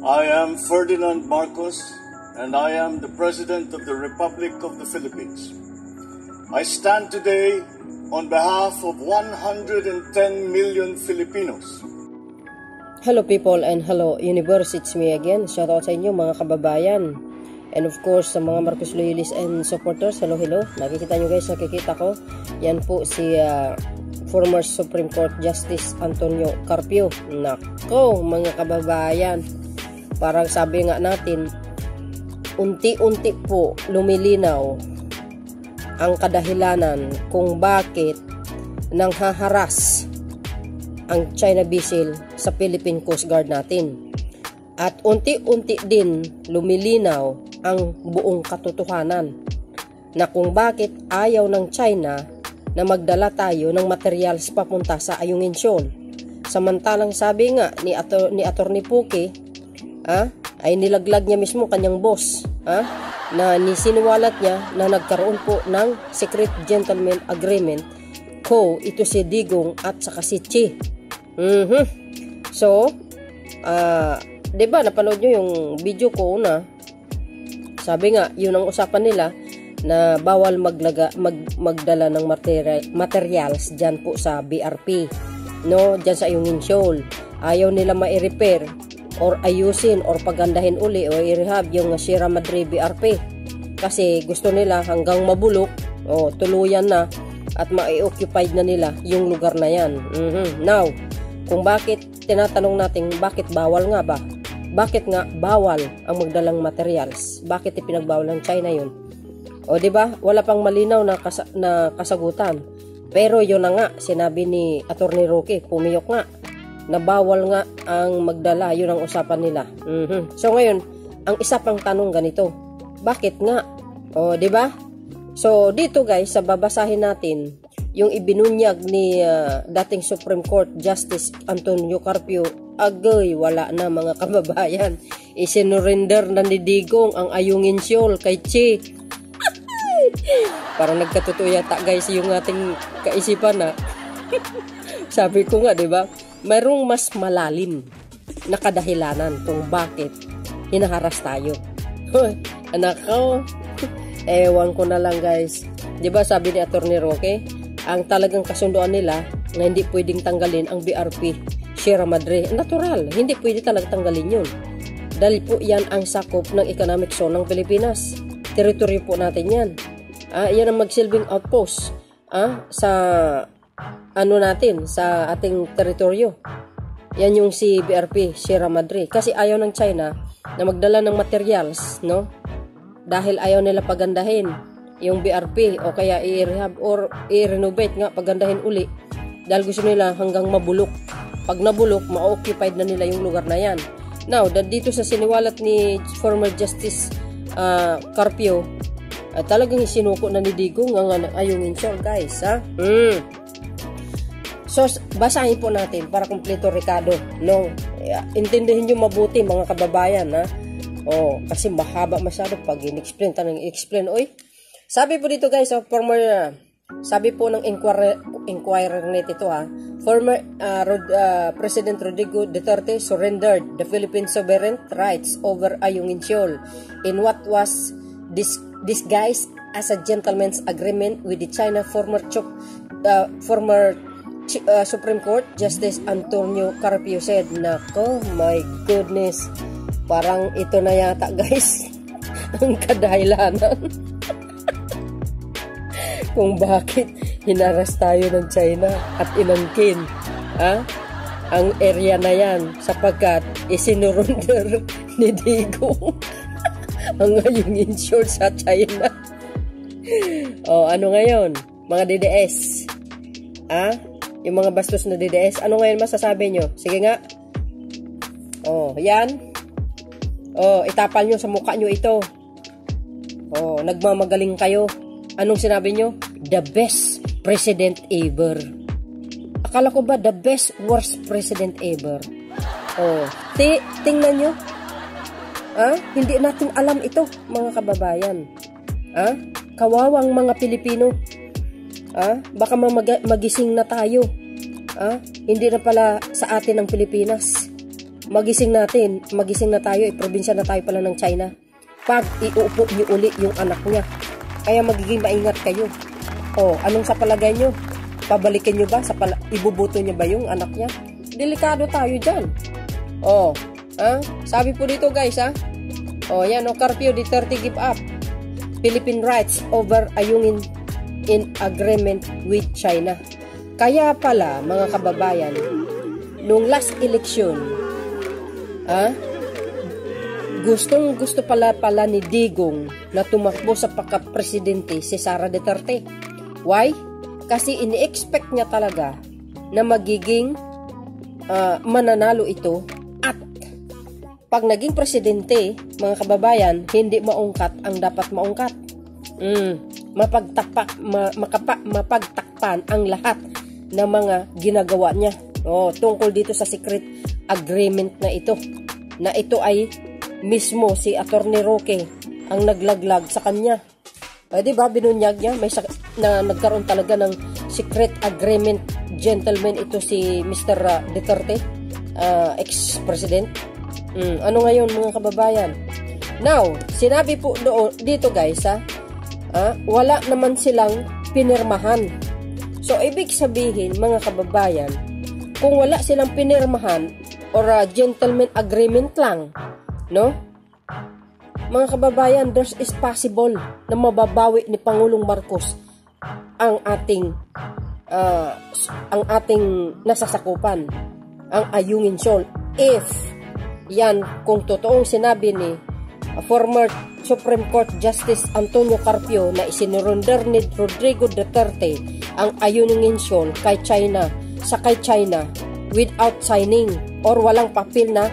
I am Ferdinand Marcos, and I am the President of the Republic of the Philippines. I stand today on behalf of 110 million Filipinos. Hello people and hello universe, it's me again. Shout out sa inyo mga kababayan. And of course sa mga Marcos loyalists and supporters, hello. Nakikita nyo guys, nakikita ko. Yan po si former Supreme Court Justice Antonio Carpio. Nako mga kababayan, parang sabi nga natin, unti-unti po lumilinaw ang kadahilanan kung bakit nanghaharas ang China Vessel sa Philippine Coast Guard natin. At unti-unti din lumilinaw ang buong katotohanan na kung bakit ayaw ng China na magdala tayo ng materials papunta sa Ayungin Shoal. Samantalang sabi nga ni Attorney Puke, ay nilaglag niya mismo kanyang boss, na nisiniwalat niya na nagkaroon po ng secret gentleman agreement ko ito si Digong at saka si Chi. So, diba napanood nyo yung video ko una, sabi nga yun ang usapan nila na bawal magdala ng materials dyan po sa BRP, no, dyan sa Ayungin Shoal. Ayaw nila ma-repair or ayusin or pagandahin uli o i-rehab yung Sierra Madre BRP kasi gusto nila hanggang mabulok o tuluyan na at ma-occupied na nila yung lugar na yan. Now, kung bakit tinatanong natin bakit bawal nga ba? Bakit nga bawal ang magdalang materials? Bakit ipinagbawal ng China yun? O di ba? Wala pang malinaw na kasagutan. Pero yun na nga, sinabi ni Attorney Roque, pumiyok nga na bawal nga ang magdala, yun ang usapan nila. So ngayon, ang isa pang tanong ganito, bakit nga? O di ba? So dito guys, sa babasahin natin yung ibinunyag ni dating Supreme Court Justice Antonio Carpio, agay wala na mga kababayan. Isinurrender na ni Digong ang Ayungin Shoal kay Chi. Parang nagkatotoo yata guys yung ating kaisipan na. Sabi ko nga, di ba? Mayroong mas malalim na kadahilanan kung bakit hinaharas tayo. Anak ko, ewan ko na lang guys. Di ba sabi ni Attorney Roque, ang talagang kasunduan nila na hindi pwedeng tanggalin ang BRP Sierra Madre. Natural, hindi pwede talaga tanggalin yun. Dahil po yan ang sakop ng economic zone ng Pilipinas. Teritoryo po natin yan. Yan ang magsilbing outpost sa natin, sa ating teritoryo. Yan yung si BRP Sierra Madre. Kasi ayaw ng China na magdala ng materials, no? Dahil ayaw nila pagandahin yung BRP o kaya i-rehab or i-renovate nga, pagandahin uli. Dahil gusto nila hanggang mabulok. Pag nabulok, ma-occupied na nila yung lugar na yan. Now, dito sa siniwalat ni former Justice Carpio, talagang isinuko na ni Digong ang Ayungin Shoal guys, So, basahin po natin para kumpleto Ricardo, no? Intindihin nyo mabuti mga kababayan, kasi mahaba masyado pag in-explain, oy. Sabi po dito guys, sabi po ng inquirer net ito, former President Rodrigo Duterte surrendered the Philippine sovereign rights over Ayungin Shoal in what was disguised as a gentleman's agreement with the China former Supreme Court Justice Antonio Carpio said. Nako, my goodness, parang ito na yata guys ang kadahilanan kung bakit hinaras tayo ng China at inangkin ang area na yan sapagkat isinurrender ni Digong ang Ayungin Shoal sa China. Ano ngayon mga DDS, yung mga bastos na DDS, ano ngayon masasabi nyo? Sige nga, yan, itapal nyo sa mukha nyo ito. Nagmamagaling kayo. Anong sinabi nyo? The best president ever. Akala ko ba the best worst president ever? Tingnan nyo. Hindi natin alam ito, mga kababayan. Kawawang mga Pilipino. Baka magising na tayo. Hindi na pala sa atin ang Pilipinas. magising na tayo, probinsya na tayo pala ng China. Pag iuupo niyo uli yung anak niya. Kaya magiging maingat kayo. Anong sa palagay niyo? Pabalikin niyo ba? Ibubuto niyo ba yung anak niya? Delikado tayo dyan. Sabi po dito guys, yan, curfew, Duterte give up Philippine rights over ayungin in agreement with China. Kaya pala, mga kababayan, nung last election, gusto pala ni Digong na tumakbo sa pagka-presidente si Sara Duterte. Why? Kasi ini-expect niya talaga na magiging mananalo ito, at pag naging presidente, mga kababayan, hindi maungkat ang dapat maungkat. Mapagtakpan ang lahat ng mga ginagawa niya. Tungkol dito sa secret agreement na ito ay mismo si Attorney Roque ang naglaglag sa kanya. Diba, binunyag niya, nagkaroon talaga ng secret agreement, gentleman, ito si Mr. Duterte, ex-president. Ano ngayon, mga kababayan? Now, sinabi po dito guys, wala naman silang pinirmahan. So, ibig sabihin, mga kababayan, kung wala silang pinirmahan or gentleman agreement lang, no? Mga kababayan, is possible na mababawi ni Pangulong Marcos ang ating nasasakupan, ang Ayungin Shoal. If yan, kung totoong sinabi ni former Supreme Court Justice Antonio Carpio na isinurrender ni Rodrigo Duterte ang Ayungin Shoal kay China without signing or walang papel na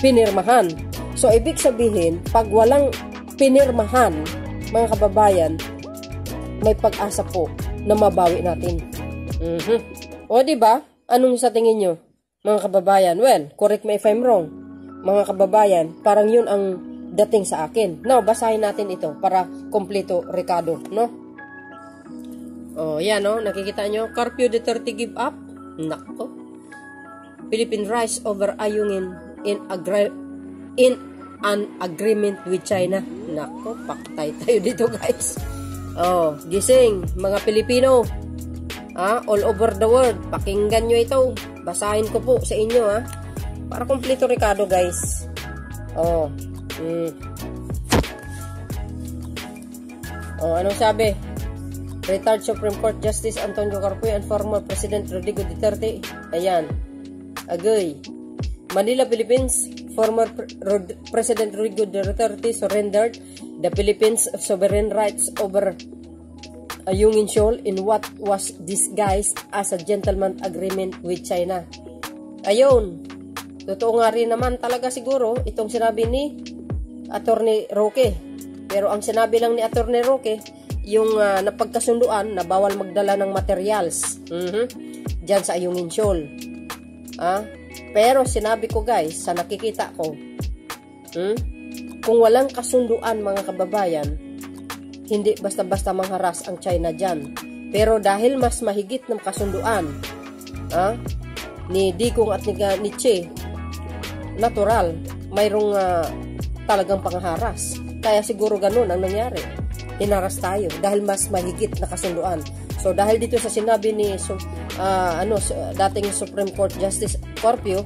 pinirmahan. So, ibig sabihin, pag walang pinirmahan, mga kababayan, may pag-asa po na mabawi natin. Diba? Anong sa tingin nyo, mga kababayan? Well, correct me if I'm wrong. Mga kababayan, parang yun ang dating sa akin. Now, basahin natin ito para kompleto, Ricardo, no? Yan, no? Nakikita nyo? Carpio Duterte give up? Nako. Philippine rights over Ayungin in an agreement with China. Nako, paktay tayo dito guys. Gising mga Pilipino, all over the world, pakinggan nyo ito, basahin ko po sa inyo para kompleto, Ricardo guys. Anong sabi? Retired Supreme Court Justice Antonio Carpio and former President Rodrigo Duterte, ayan, agay, Manila, Philippines. Former President Rodrigo Duterte surrendered the Philippines' sovereign rights over Ayungin Shoal in what was disguised as a gentleman agreement with China. Ayun, totoo nga rin naman talaga siguro itong sinabi ni Attorney Roque. Pero ang sinabi lang ni Attorney Roque, yung napagkasunduan na bawal magdala ng materials dyan sa Ayungin Shoal. Pero sinabi ko guys, sa nakikita ko, kung walang kasunduan, mga kababayan, hindi basta-basta mangharas ang China dyan. Pero dahil mas mahigit ng kasunduan ni Digong at ni Che, natural, mayroong talagang pangharas. Kaya siguro ganun ang nangyari. Hinaras tayo dahil mas mahigit na kasunduan. So dahil dito sa sinabi ni dating Supreme Court Justice Carpio,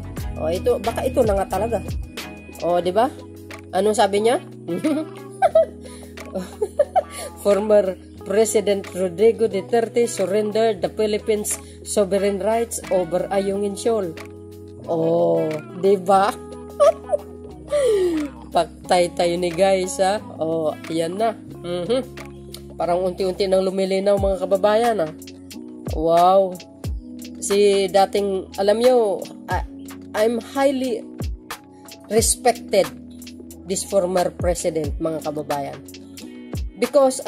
baka ito na nga talaga. Di ba? Anong sabi niya? Former President Rodrigo Duterte surrendered the Philippines' sovereign rights over Ayungin Shoal. Di ba? Paktay tayo ni guys, ayan na. Parang unti-unti nang lumilinaw, mga kababayan, Wow. Si dating, alam nyo, I'm highly respected this former president, mga kababayan. Because,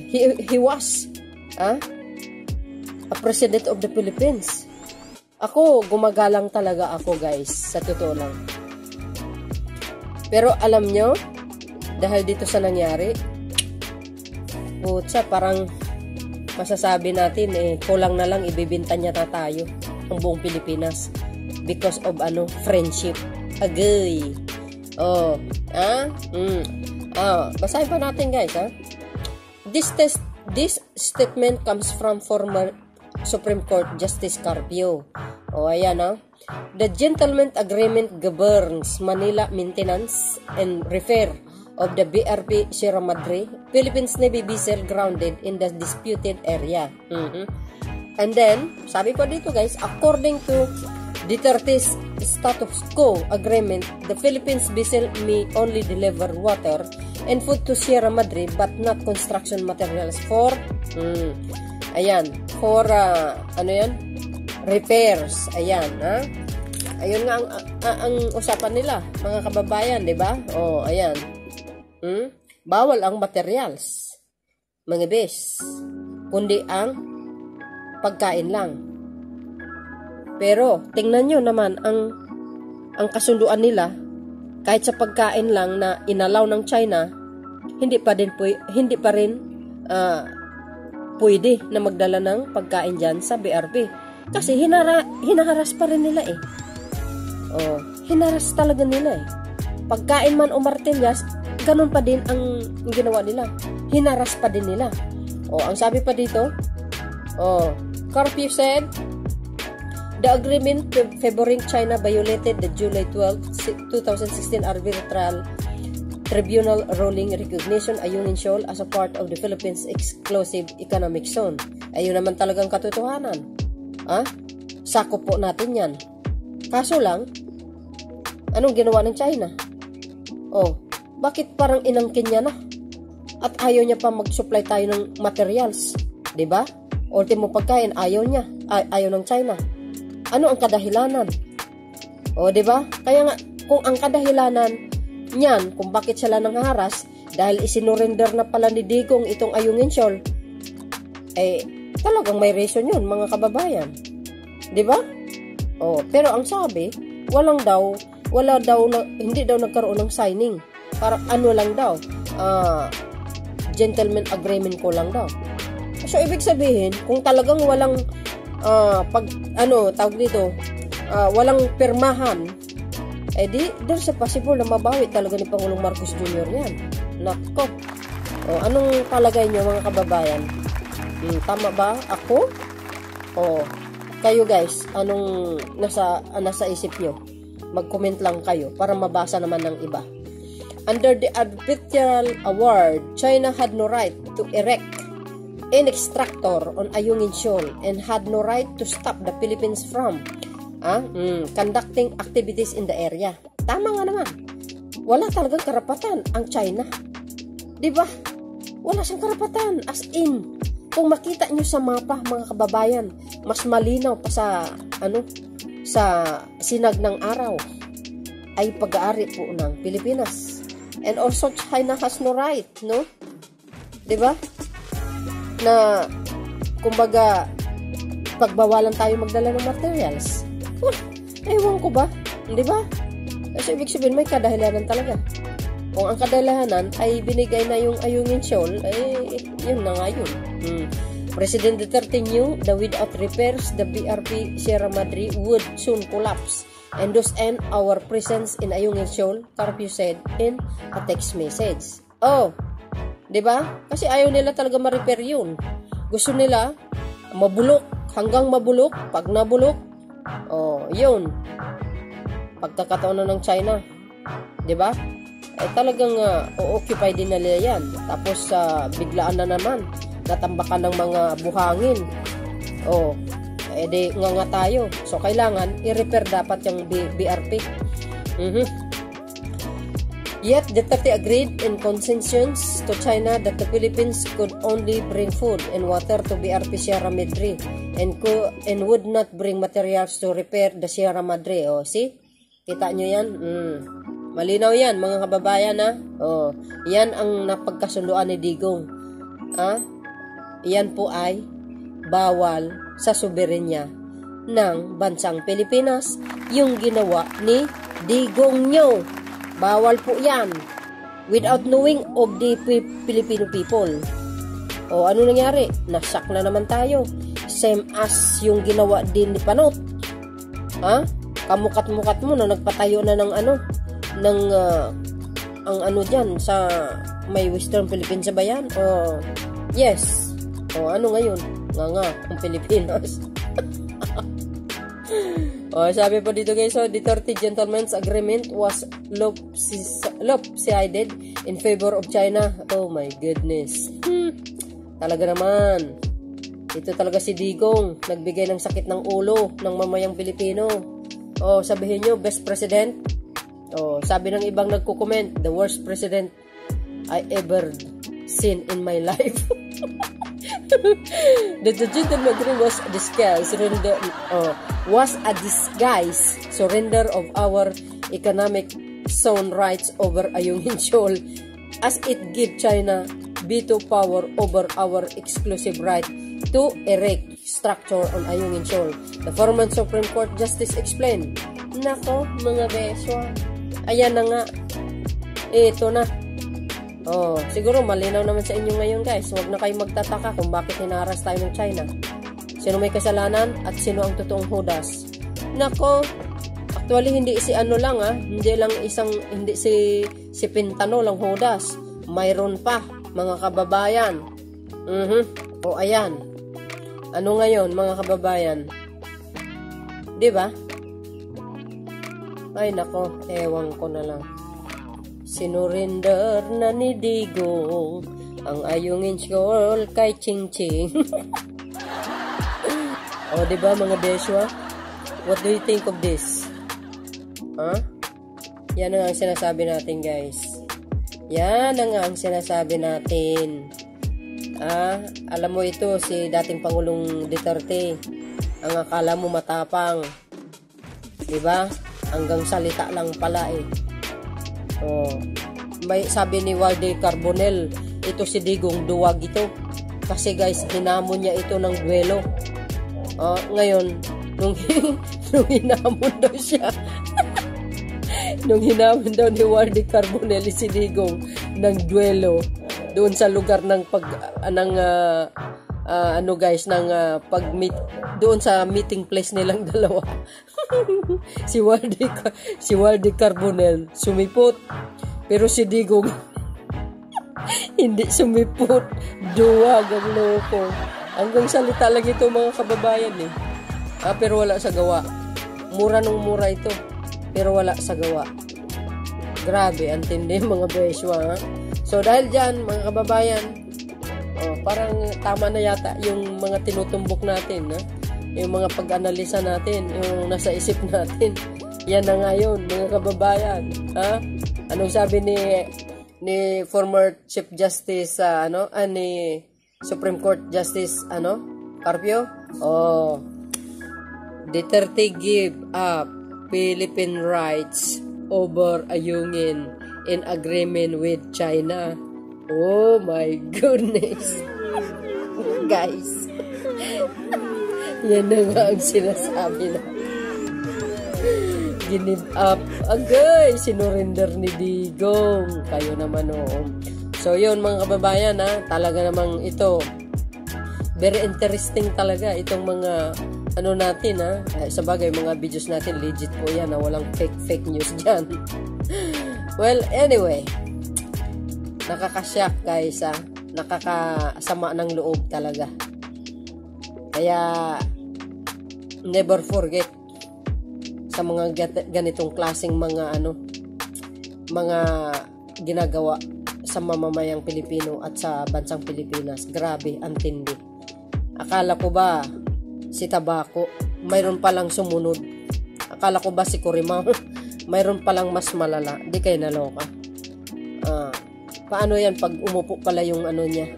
he was a president of the Philippines. Ako, gumagalang talaga ako, guys, sa totoo lang. Pero alam nyo, dahil dito sa nangyari, putsa, parang masasabi natin, kulang na lang ibibinta niya na tayo ang buong Pilipinas. because of friendship. Agay. Basahin pa natin, guys, This statement comes from former Supreme Court Justice Carpio. Ayan, The gentleman agreement governs Manila maintenance and repair of the BRP Sierra Madre, Philippines Navy vessel grounded in the disputed area. And then, sabi pa dito, guys, according to Duterte's status quo agreement, the Philippines vessel may only deliver water and food to Sierra Madre but not construction materials for repairs. Ayun nga ang usapan nila, mga kababayan, 'di ba? Ayan. Bawal ang materials, mga bes, kundi ang pagkain lang. Pero tingnan nyo naman ang kasunduan nila, kahit sa pagkain lang na inalaw ng China, hindi pa rin pwede na magdala ng pagkain dyan sa BRP. Kasi hinaharas pa rin nila eh. Hinaras talaga nila eh. Pagkain man o martilyas, ganun pa din ang ginawa nila. Hinaras pa din nila. Ang sabi pa dito, Carpio said, the agreement favoring China violated the July 12, 2016 Arbitral Tribunal ruling recognition Ayungin Shoal as a part of the Philippines Exclusive Economic Zone. Ayun naman talagang katotohanan. Sakop po natin yan. Kaso lang, anong ginawa ng China? Bakit parang inangkin niya na? At ayaw niya pa mag-supply tayo ng materials. Diba? Ultimo pagkain, ayaw niya. Ayaw ng China. Ano ang kadahilanan? Diba? Kaya nga, kung ang kadahilanan niyan, kung bakit sila nangharas, dahil isinurrender na pala ni Digong itong Ayungin Shoal, talagang may reason yun, mga kababayan. Diba? Pero ang sabi, hindi daw nagkaroon ng signing. Parang lang daw, gentleman agreement ko lang daw. So, ibig sabihin, kung talagang walang walang pirmahan, there's a possible na mabawi talaga ni Pangulong Marcos Jr. yan. Nako. Anong palagay nyo, mga kababayan? Tama ba ako? Kayo guys, anong nasa isip nyo? Mag-comment lang kayo para mabasa naman ng iba. Under the arbitral award, China had no right to erect an extractor on Ayungin Shoal and had no right to stop the Philippines from conducting activities in the area. Tama nga naman. Wala talagang karapatan ang China. Diba? Wala siyang karapatan. As in, kung makita nyo sa mapa, mga kababayan, mas malinaw pa sa sinag ng araw, ay pag-aari po ng Pilipinas. And also, China has no right, no? Diba? Na, kumbaga, pagbawalan tayo magdala ng materials. Ewan ko ba? Di ba? Kasi ibig sabihin, may kadahilanan talaga. Kung ang kadahilanan ay binigay na yung Ayungin Shoal, yun na nga yun. President Duterte knew that without repairs, the BRP Sierra Madre would soon collapse. And thus end our presence in Ayungin Shoal, Carpio said in a text message. Di ba? Kasi ayaw nila talaga ma-repair yun. Gusto nila mabulok, hanggang mabulok. Pag nabulok, yun. Pagkakataon na ng China. Diba? Talagang o-occupy din nila yan. Tapos biglaan na naman. Natambakan ng mga buhangin. Di nga tayo. So, kailangan i-repair dapat yung BRP. Yet, Duterte agreed in concessions to China that the Philippines could only bring food and water to BRP Sierra Madre and would not bring materials to repair the Sierra Madre. See? Kita nyo yan? Malinaw yan, mga kababayan, yan ang napagkasunduan ni Digong. Yan po ay bawal sa soberenya ng bansang Pilipinas. Yung ginawa ni Digong nyo. Bawal po yan. Without knowing of the Filipino people. Ano nangyari? Nasak na naman tayo. Same as yung ginawa din ni Panot. kamukat-mukat mo na nagpatayo na ng ano, ng ang ano dyan sa may Western Philippines ba yan? O yes. O ano ngayon? Nga ang Pilipinas. O sabi po dito guys, so the 30 gentlemen's agreement was lopsided in favor of China. Oh my goodness. Talaga naman. Ito talaga si Digong, nagbigay ng sakit ng ulo ng mamayang Pilipino. O sabihin nyo, best president. O sabi ng ibang nagko-comment, the worst president I ever seen in my life. The gentleman agreement was a disguise surrender of our economic zone rights over Ayungin Shoal, as it give China veto power over our exclusive right to erect structure on Ayungin Shoal. The former Supreme Court Justice explained. Nako, mga beswa. Ayan na nga. Ito na. Oh, siguro malinaw naman sa inyo ngayon guys. Huwag na kayo magtataka kung bakit hinaharas tayo ng China. Sino may kasalanan at sino ang totoong Judas. Nako, actually hindi si ano lang hindi si Pintano lang Judas. Mayroon pa mga kababayan. O ayan. Ano ngayon mga kababayan? 'Di ba? Ay nako, ewan ko na lang. Sinurinder na ni Digong ang Ayungin Shoal kay Ching Ching. O, diba mga beswa? What do you think of this? Huh? Yan ang sinasabi natin, guys. Yan ang sinasabi natin. Alam mo ito, si dating Pangulong Duterte. Ang akala mo matapang. Diba? Hanggang salita lang pala eh. Oh, may sabi ni Walde Carbonell, ito si Digong duwag ito. Kasi guys, hinamon niya ito ng duelo. Ngayon, nung hinamon daw siya, nung hinamon daw ni Walde Carbonell si Digong ng duelo doon sa lugar ng pag-meet doon sa meeting place nilang dalawa. si Walde Carbonell sumipot, pero si Digong hindi sumipot. Duwag ang loko. Hanggang salita lang ito mga kababayan eh. Pero wala sa gawa. Mura nung mura ito, pero wala sa gawa. Grabe, antindi mga beswa. So dahil dyan mga kababayan, parang tama na yata yung mga tinutumbok natin, yung mga pag-analisa natin, yung nasa isip natin. Yan na nga yun, mga kababayan. Anong sabi ni former Chief Justice ni Supreme Court Justice Carpio? Duterte give up Philippine rights over Ayungin in agreement with China. Oh my goodness. Guys. Yan na nga ang sinasabi na. Give up. Agay, sinurinder ni Digong. Kayo naman So yun mga kababayan talaga namang ito. Very interesting talaga itong mga natin sa bagay mga videos natin legit po yan walang fake news dyan. Well, anyway. Nakakasyak guys nakakasama ng loob talaga. Kaya never forget sa mga ganitong klaseng mga mga ginagawa sa mamamayang Pilipino at sa bansang Pilipinas. Grabe, ang tindi. Akala ko ba si Tabaco mayroon palang sumunod? Akala ko ba si Corimao mayroon palang mas malala? Di kayo naloka. Paano yan pag umupo pala yung niya,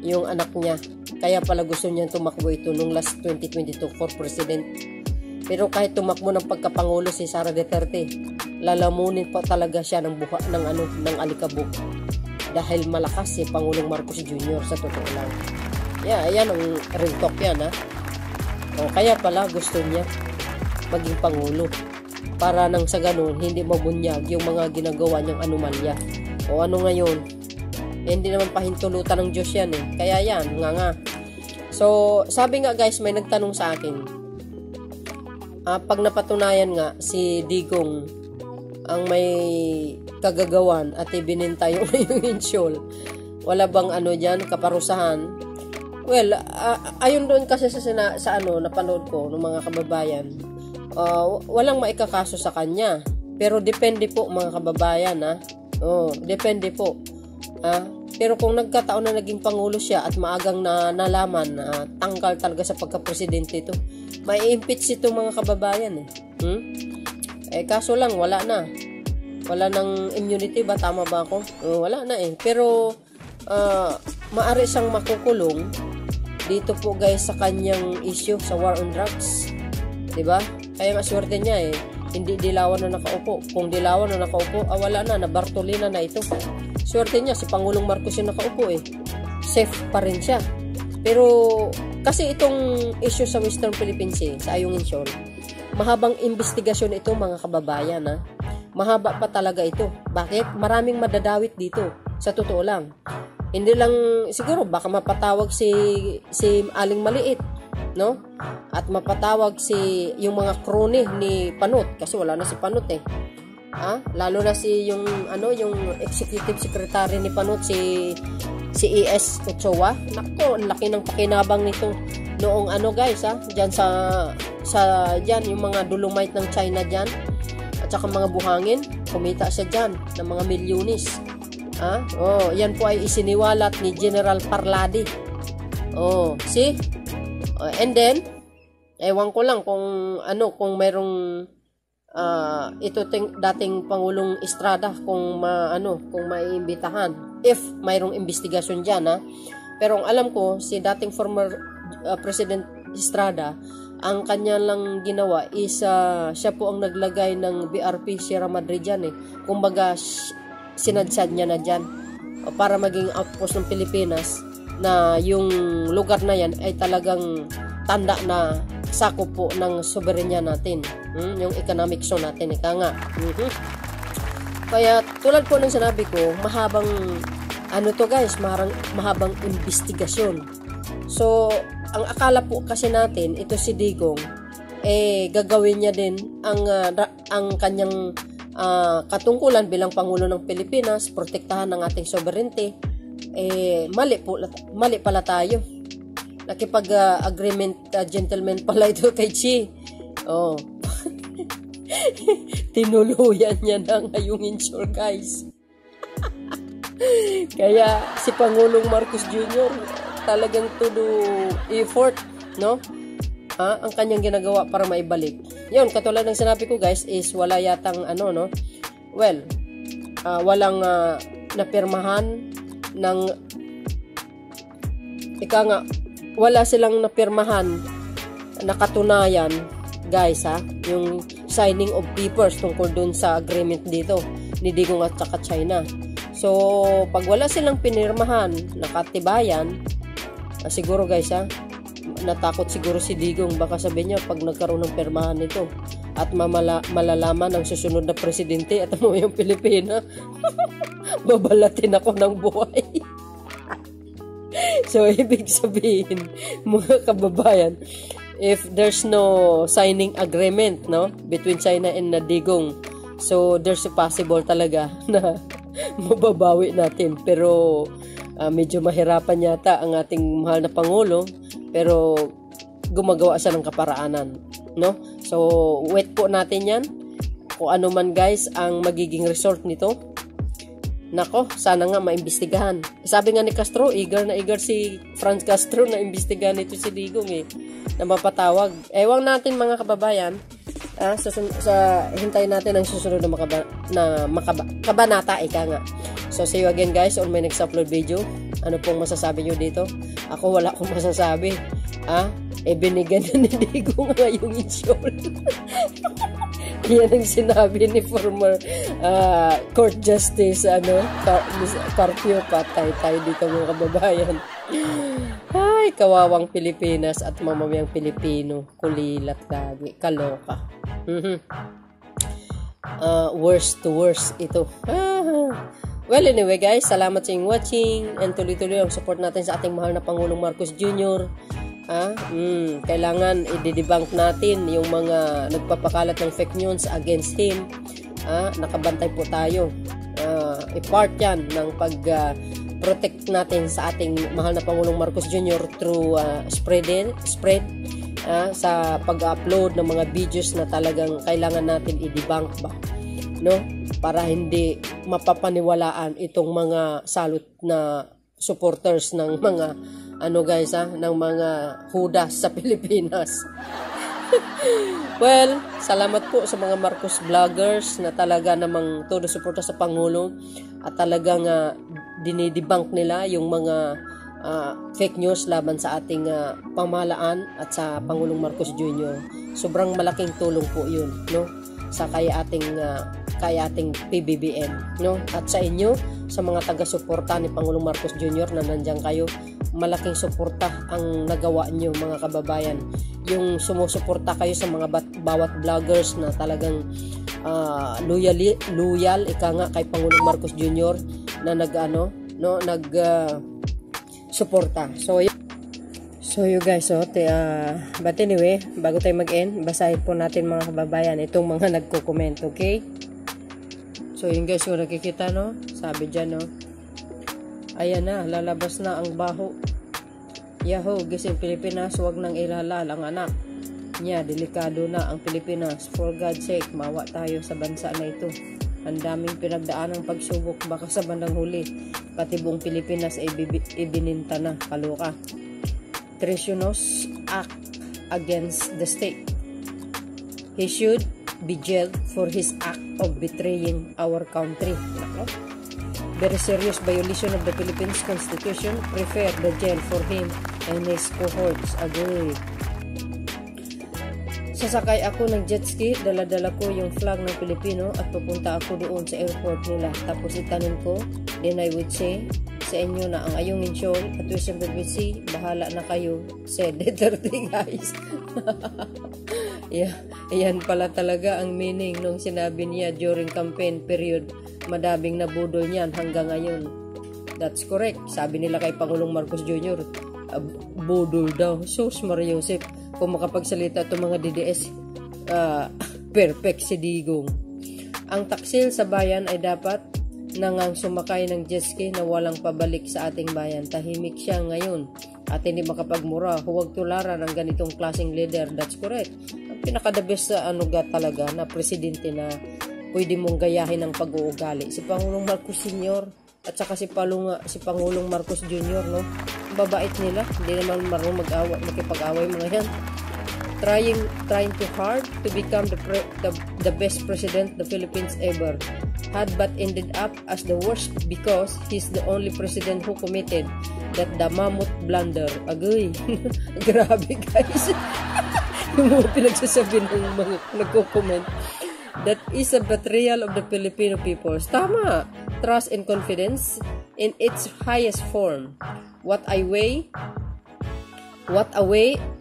yung anak niya? Kaya pala gusto niya tumakbo ito nung last 2022 for president. Pero kahit tumakbo ng pagkapangulo si Sara Duterte, lalamunin pa talaga siya ng ng alikabok. Dahil malakas si Pangulong Marcos Jr. sa totoo lang. Ayan ang real talk yan kaya pala gusto niya maging pangulo. Para nang sa ganun, hindi mabunyag yung mga ginagawa niyang anomalya. Ngayon, hindi naman pahintulutan ng Diyos yan Kaya yan, nga. So, sabi nga guys, may nagtanong sa akin, pag napatunayan nga si Digong ang may kagagawan at ibininta yung insyol, wala bang ano dyan, kaparusahan? Well, ayon doon kasi sa napanood ko ng mga kababayan, walang maikakaso sa kanya. Pero depende po mga kababayan, depende po. Pero kung nagkataon na naging pangulo siya at maagang nalaman na tangkal talaga sa pagka-presidente ito, mai-impeach ito mga kababayan kaso lang wala na. Wala nang immunity ba? Tama ba ako? Wala na Pero maari siyang makukulong dito po guys sa kanyang issue sa war on drugs. 'Di ba? Kaya nga swerte niya hindi dilawan na nakaupo. Kung dilawan na nakaupo, wala na Bartolina na ito. Swerte niya si Pangulong Marcos yung nakaupo Safe pa rin siya. Pero kasi itong issue sa Western Philippines sa Ayungin Shoal, mahabang investigasyon ito mga kababayan Mahaba pa talaga ito. Bakit? Maraming madadawit dito. Sa totoo lang. Hindi lang siguro baka mapatawag si Aling Maliit, no? At mapatawag yung mga crony ni Panot kasi wala na si Panot lalo na yung executive secretary ni Panot si ES Ochoa. Nako, ang laki ng pakinabang nito noong guys diyan diyan yung mga dolomite ng China diyan at saka mga buhangin, kumita siya diyan ng mga milyones. Yan po ay isiniwalat ni General Parladi. See? And then ewan ko lang kung mayroong ito dating Pangulong Estrada kung maiimbitahan if mayroong investigasyon diyan Pero ang alam ko si dating former President Estrada, ang kanya lang ginawa is siya po ang naglagay ng BRP Sierra Madre dyan kumbaga sinadsad niya na dyan para maging outpost ng Pilipinas na yung lugar na yan ay talagang tanda na sakop po ng soberenya natin, yung economic zone natin Kaya tulad po ng sinabi ko, mahabang to guys, mahabang investigasyon. So ang akala po kasi natin ito si Digong gagawin niya din ang kanyang katungkulan bilang Pangulo ng Pilipinas, protektahan ng ating sovereignty. Mali pala tayo. Nakipag-agreement gentleman pala ito kay Xi. Tinuluyan niya ng Ayungin Shoal guys. Kaya si Pangulong Marcos Jr. talagang todo effort, no? Ang kanyang ginagawa para maibalik. Yun, katulad ng sinabi ko guys, is wala yatang well, walang napirmahan ng wala silang napirmahan na katunayan guys yung signing of papers tungkol dun sa agreement dito ni Digong at saka China. So pag wala silang pinirmahan na katibayan, siguro guys natakot siguro si Digong, baka sabihin niya pag nagkaroon ng pirmahan nito at malalaman ng susunod na presidente at yung Pilipina babalatin ako ng buhay. So ibig sabihin mga kababayan, if there's no signing agreement between China and Digong, so there's a possible talaga na mababawi natin. Pero medyo mahirapan yata ang ating mahal na Pangulo, pero gumagawa siya ng kaparaanan, no? So wait po natin yan kung ano man guys ang magiging result nito. Nako, sana nga maimbestigahan. Sabi nga ni Castro, eager na eager si Franz Castro na imbestigahan ito si Digong na mapatawag. Ewan natin mga kababayan, hintayin natin ang susunod na kabanata nga. So see you again guys on my next upload video. Ano pong masasabi nyo dito? Ako wala akong masasabi. Binigyan na ni Digong ngayong Shoal. Yan ang sinabi ni former court justice Carpio. Patay tayo dito mga kababayan. Ay, kawawang Pilipinas at mamamayang Pilipino. Kulilat lagi. Kaloka. Worst to worst ito. Well, anyway guys, salamat sa inyong watching and tuloy-tuloy ang support natin sa ating mahal na Pangulong Marcos Jr. Kailangan i-debunk natin yung mga nagpapakalat ng fake news against him. Nakabantay po tayo. I-part yan ng pag-protect natin sa ating mahal na Pangulong Marcos Jr. through spread sa pag-upload ng mga videos na talagang kailangan natin i-debunk ba, no? Para hindi mapapaniwalaan itong mga salot na supporters ng mga ng mga hudas sa Pilipinas. Well, salamat po sa mga Marcos vloggers na talaga namang todo suporta sa Pangulo at talagang dinidebunk nila yung mga fake news laban sa ating pamahalaan at sa Pangulong Marcos Jr. Sobrang malaking tulong po yun, no? Sa kaya ating PBBM, no? At sa inyo, sa mga taga-suporta ni Pangulong Marcos Jr. na nandiyan kayo, malaking suporta ang nagawa nyo, mga kababayan. Yung sumusuporta kayo sa mga bawat vloggers na talagang loyal ika nga kay Pangulong Marcos Jr. na suporta. So you guys, but anyway, bago tayo mag-end, basahin po natin mga kababayan itong mga nagko-comment, okay? So yun guys, kung nakikita, no? Sabi dyan, no? Ayan na, lalabas na ang baho. Yahoo, gising Pilipinas, wag nang ilalal ang anak niya, delikado na ang Pilipinas. For God's sake, mawa tayo sa bansa na ito. Ang daming pinagdaan ng pagsubok, baka sa bandang huli pati buong Pilipinas ay ibininta na. Kaloka. Treasonous act against the state. He should be jailed for his act of betraying our country. Nako. Very serious violation of the Philippines Constitution. Prefer the jail for him and his cohorts. Agree. Sasakay ako ng jet ski, dala-dala ko yung flag ng Pilipino at pupunta ako doon sa airport nila. Tapos itanong ko, then I would say sa inyo na ang Ayungin Shoal at Western BBC, bahala na kayo, said Duterte, guys. Yeah, ayan pala talaga ang meaning nung sinabi niya during campaign period. Madaming nabudol niyan hanggang ngayon. That's correct. Sabi nila kay Pangulong Marcos Jr., budol daw. Sus Maria Joseph, kung makapagsalita itong mga DDS, perfect si Digong. Ang taksil sa bayan ay dapat nangang sumakay ng jet ski na walang pabalik sa ating bayan. Tahimik siya ngayon at hindi makapagmura. Huwag tularan ang ganitong klaseng leader. That's correct. Ang pinaka-the best sa talaga na presidente na pwede mong gayahin ang pag-uugali. Si Pangulong Marcos Sr. at saka si Pangulong Marcos Jr. no? Babait nila. Hindi naman marunong makipag-away mga yan. Trying too hard to become the best president the Philippines ever had, but ended up as the worst because he's the only president who committed that the mammoth blunder. Agoy. Grabe guys. Yung mga pinagsasabi ng mga nagko-comment. That is a betrayal of the Filipino people. Tama. Trust and confidence in its highest form. What a way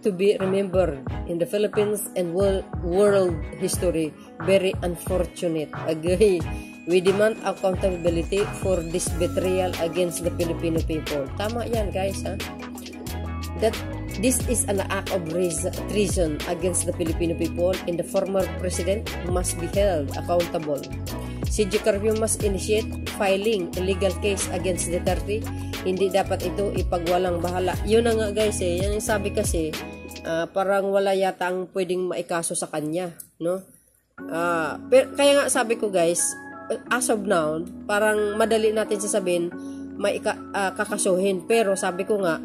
to be remembered in the Philippines and world history. Very unfortunate. Agree. We demand accountability for this betrayal against the Filipino people. Tama yan guys, ha? That this is an act of treason against the Filipino people and the former president must be held accountable. CJ Carpio must initiate filing a legal case against Duterte. Hindi dapat ito ipagwalang bahala. Yun na nga guys yan yung sabi kasi parang wala yata ang pwedeng maikaso sa kanya, no? Pero, kaya nga sabi ko guys, as of now, parang madali natin sasabihin may kakasuhin, pero sabi ko nga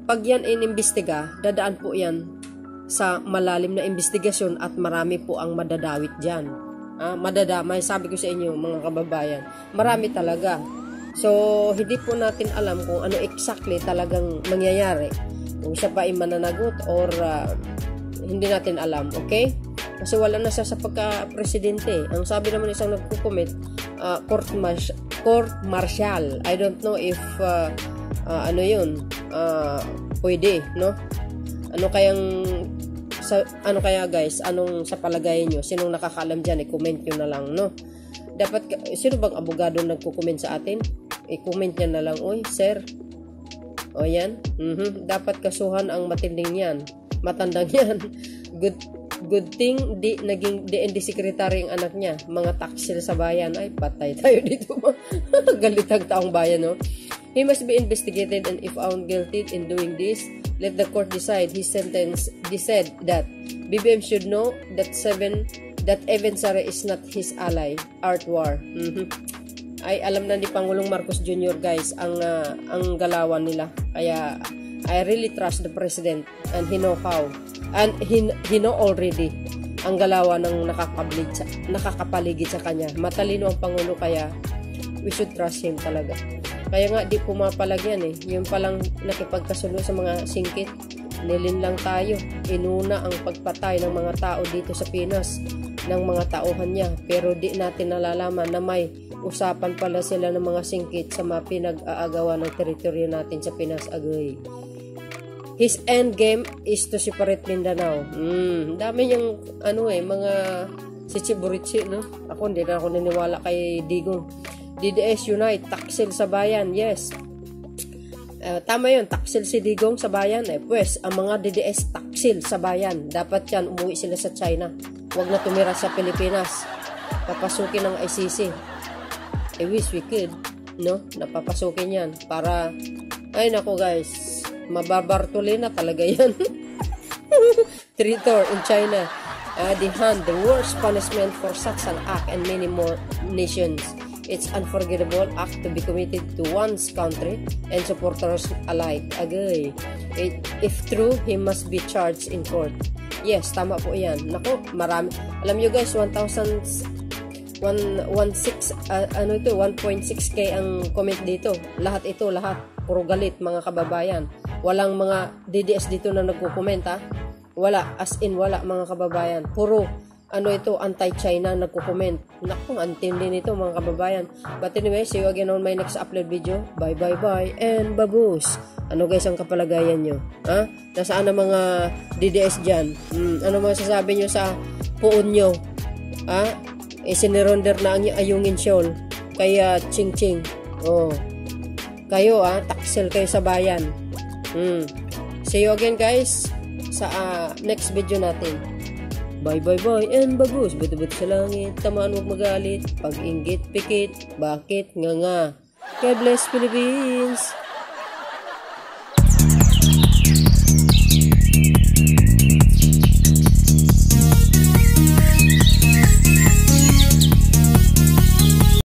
pag yan inimbestiga, dadaan po yan sa malalim na investigasyon at marami po ang madadawit dyan. Madadamay, sabi ko sa inyo mga kababayan, marami talaga. So, hindi po natin alam kung ano exactly talagang mangyayari. Kung siya pa ay mananagot or hindi natin alam, okay? Kasi wala na siya sa pagka-presidente. Ang sabi naman isang nagko-comment, court martial. I don't know if ano yun, pwede, no? Ano kaya guys, anong sa palagay nyo? Sinong nakakaalam dyan, i-comment nyo na lang, no? Dapat, sino bang abogado nagko-comment sa atin? I-comment nyo na lang, oy, sir, O yan. Dapat kasuhan ang matinding yan. Matandang yan. Good thing di secretary ang anak niya. Mga taksil sa bayan. Ay, patay tayo dito. Galit ang taong bayan, no? He must be investigated, and if found guilty in doing this, let the court decide. His sentence said that BBM should know that Evan Sara is not his ally. Art war. Ay, alam na ni Pangulong Marcos Jr. guys ang galawan nila. Kaya I really trust the president, and he know how. And he know already ang galawan ng nakakapaligid sa kanya. Matalino ang Pangulo, kaya we should trust him talaga. Kaya nga di pumapalag yan eh. Yung palang nakipagkasundo sa mga singkit, nilin lang tayo. Inuna ang pagpatay ng mga tao dito sa Pinas, ng mga tauhan niya. Pero di natin nalalaman na may usapan pala sila ng mga singkit sa mga pinag-aagawa ng teritoryo natin sa Pinas. Agay. His end game is to separate Mindanao. Dami yung mga sichiburichi, no? Ako hindi na ako naniwala kay Digong. DDS Unite, taksil sa bayan. Yes. Tama yun, taksil si Digong sa bayan. Pues, ang mga DDS taksil sa bayan. Dapat yan, umuwi sila sa China. Huwag na tumira sa Pilipinas. Papasukin ng ICC. I wish we could, no? Napapasukin yan. Para, ay nako guys, mababartuli na talaga yan. Traitor in China. The worst punishment for such an act and many more nations. It's unforgettable act to be committed to one's country and supporters alike. Agay. If true, he must be charged in court. Yes, tama po yan. Nako, marami. Alam nyo guys, 1.6k ang comment dito. Lahat ito, puro galit mga kababayan. Walang mga DDS dito na nagko-comment, ha? Wala, as in wala mga kababayan. Puro anti-China nagko-comment. Naku, antindi nito mga kababayan. But anyway, see you again on my next upload video. Bye and babus. Ano guys ang kapalagayan nyo? Ha? Nasaan ang mga DDS dyan? Ano masasabi nyo sa puon nyo? Ha? Sinironder na ang ayungin syol. Kaya ching-ching. Oh. Kayo taksil kayo sa bayan. See you again guys sa next video natin. Bye and bagus. Buto-buto sa langit, tamaan huwag magalit, pag-inggit pikit, bakit nga. God bless Philippines.